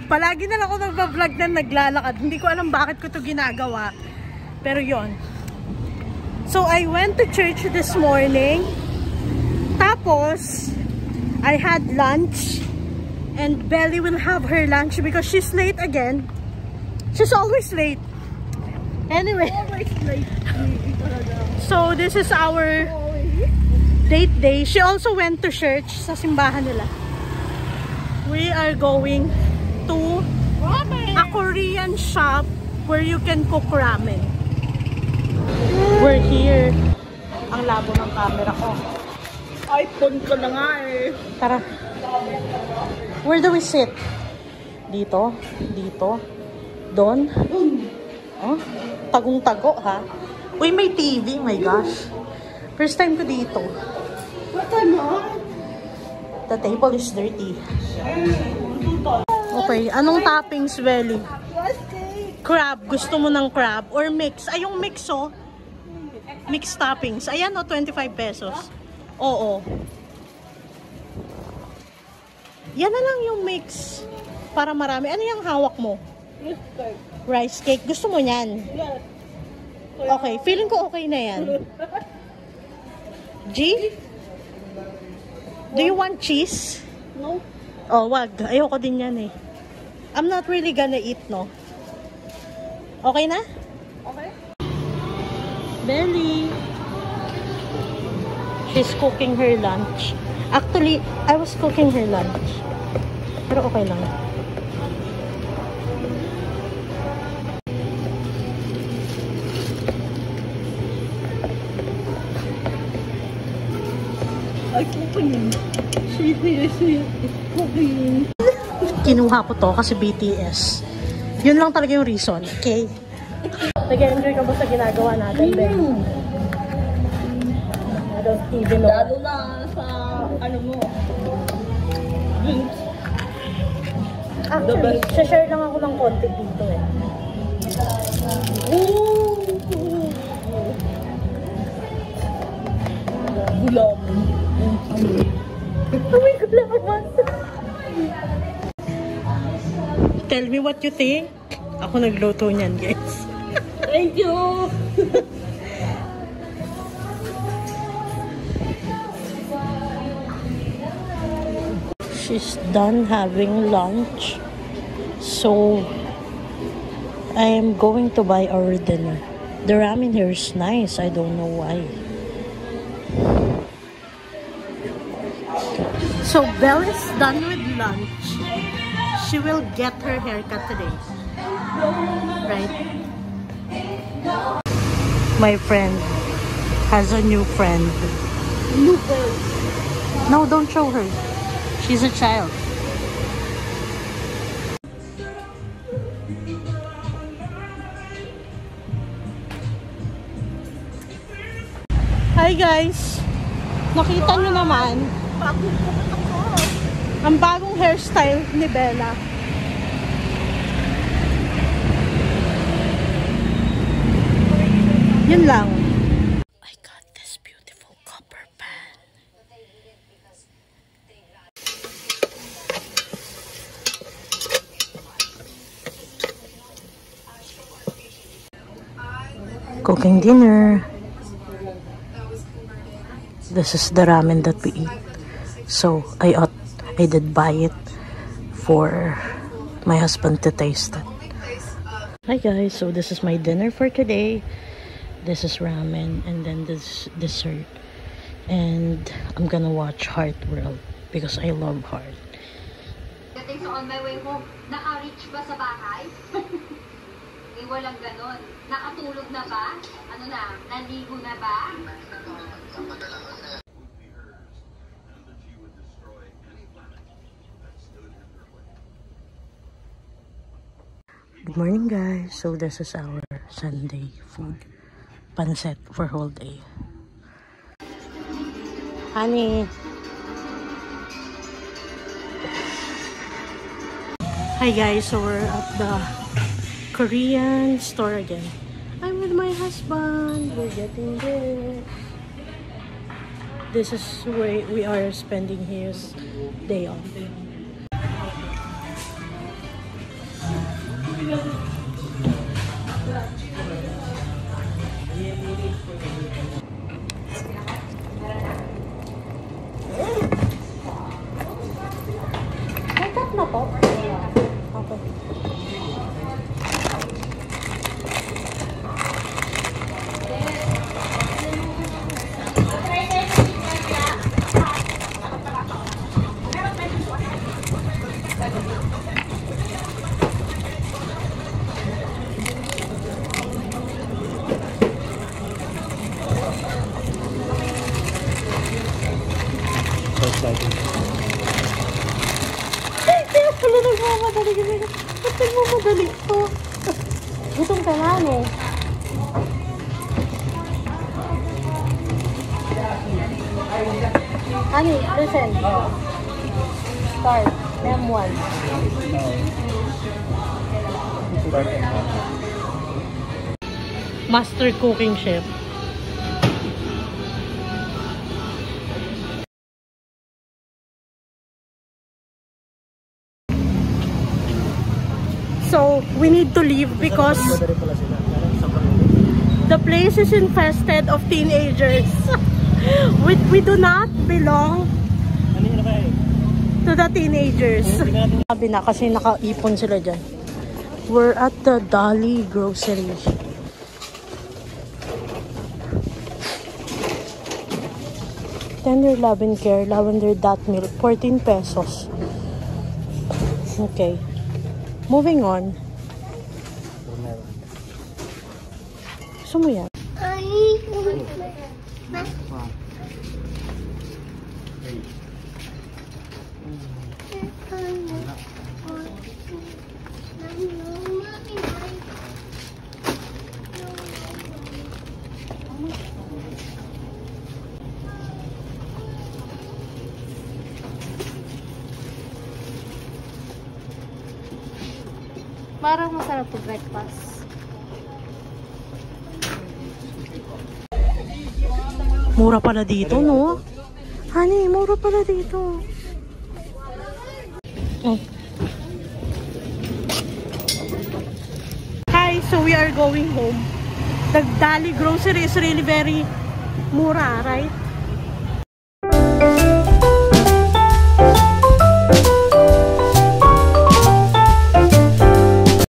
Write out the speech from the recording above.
Palagi na lang ako nagpa-vlog na naglalakad. Hindi ko alam bakit ko to ginagawa. Pero yon. So, I went to church this morning. Tapos, I had lunch. And Belly will have her lunch because she's late again. She's always late. Anyway. Always late. So, this is our date day. She also went to church sa simbahan nila. We are going to a Korean shop where you can cook ramen. We're here. Ang labo ng camera ko. iPhone ko na nga eh. Tara. Where do we sit? Dito? Dito? Doon? Oh, tagong-tago ha? Uy, may TV. My gosh. First time ko dito. What ano? The table is dirty. Okay, anong toppings, Belly? Crab. Gusto mo ng crab? Or mix? Ay, yung mix, oh. Mix toppings. Ayan, oh, 25 pesos. Oo. Yan na lang yung mix. Para marami. Ano yung hawak mo? Rice cake. Gusto mo yan? Okay. Feeling ko okay na yan. G? Do you want cheese? No. Oh, wag. Ayoko din yan eh. I'm not really gonna eat, no? Okay na? Okay. Belly. She's cooking her lunch. Actually, I was cooking her lunch. Pero okay lang. Ay, cooking. She cooking. Kinuha ko to kasi BTS. Yun lang talaga yung reason, okay? Nag-enjoy ka ba sa ginagawa natin, Ben? I don't even know. Lalo na sa, ano mo, drinks. Actually, share lang ako ng konti dito eh. Gulam. Uy, gulaman! Tell me what you think. Ako nagluto niyan, guys. Thank you! She's done having lunch. So, I am going to buy our dinner. The ramen here is nice. I don't know why. So, Belle is done with lunch. She will get her haircut today. Right? My friend has a new friend. New friend. No, don't show her. She's a child. Hi guys! Nakita nyo naman ang bagong hairstyle ni Bella. Yun lang. I got this beautiful copper pan. Cooking dinner. This is the ramen that we eat. So I did buy it for my husband to taste it. Hi guys, so this is my dinner for today. This is ramen and then this dessert. And I'm gonna watch Heart World because I love Heart. So on my way home, naka-reach ba sa bahay? Eh, walang ganon. Nakatulog na ba? Ano na? Naligo na ba? Good morning guys. So this is our Sunday food. Pancit for whole day. Honey. Hi guys, so we're at the Korean store again. I'm with my husband. We're getting there. This is where we are spending his day off. Honey, listen. Start. M1. Master cooking chef. So, we need to leave because the place is infested of teenagers. We do not belong to the teenagers. Sabi na kasi nakaipon sila dyan. We're at the Dolly Grocery. Tender Love and Care Lavender Dot Milk, 14 pesos. Okay. Moving on. Gusto mo yan? Parang masarap to breakfast. Mura pala dito, no? Honey, mura pala dito. Oh. Hi, so we are going home. The Dolly Grocery is really very mura, right?